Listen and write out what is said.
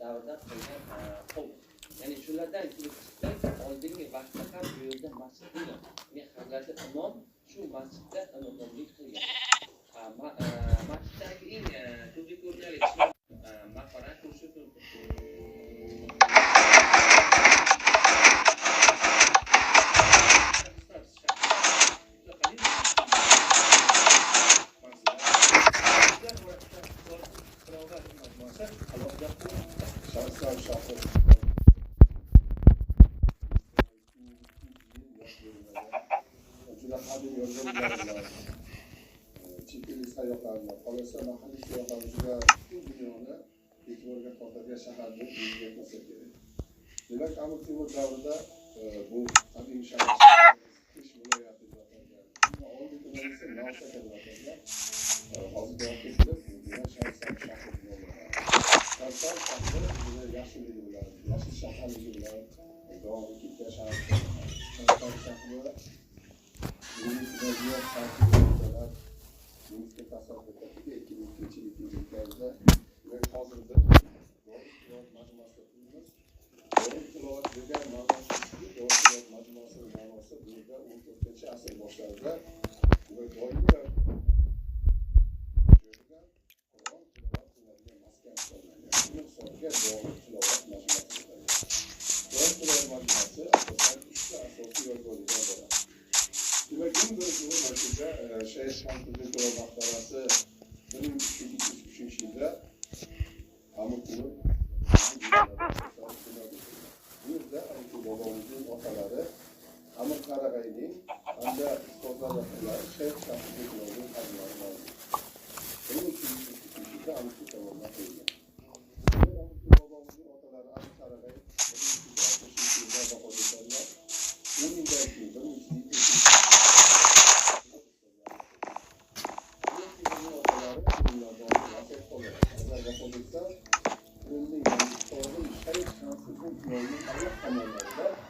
davrda qilgan qo'l. Ya'ni shulardan kelib chiqsak, oldingi vaqtda ham bu yerda masjid bo'lgan. Men Hazrati Imom shu masjidda imomlik qilgan. Masjiddagi eng turli ko'rinali maqbara shu Çekili sayyohlarni, qolasa mahalliy sayyohlar juda ko'p dunyoni e'tiborga tortadigan shaharni bilib yetmasa kerak. Demak, Amir Temur davrida bu qadimiy shahar Qish viloyati deb atalgan. Oldingi esa Navsaka deb atalgan. Hozirgi vaqtda bu Sharsam shahri nomlanadi. Sharsam shahri juda yashilligi bilan, yashil shaharligi bilan davom etgan shahar. Sharsam shahri Muzika tasavvurlariga 2002-yillarda va hozirda Do'rt tilovat majmuasida turibmiz. Do'rt tilovat degan ma'nosi, Do'rt tilovat majmuasining ma'nosi burada 14-asr boshlarida va doimiy Qur'on tilovat qilinadigan maskan hisoblangan. Shuni hisobiga Do'rt tilovat majmuasi deyiladi. Do'rt tilovat majmuasi asosan ikkita asosiy yodgorliklar bor. Demek ki birinchi masjidda Shayx Shamsuddin maqbarasi 1303 yilda Amir Temur bu yerda Amir Temur bobomizning otalari Amir Qarag'ayning hamda ustozlari Shayx Shamsuddin qabrlari mavjud. 1303 yilda Amir Temur tomonidan qurilgan. Amir Temur bobomizning otalari Amir Qarag'ay 1360 yilda vafot etganlar. 10 yildan keyin 1302 Shayx Shamsuddin Allah tomonidan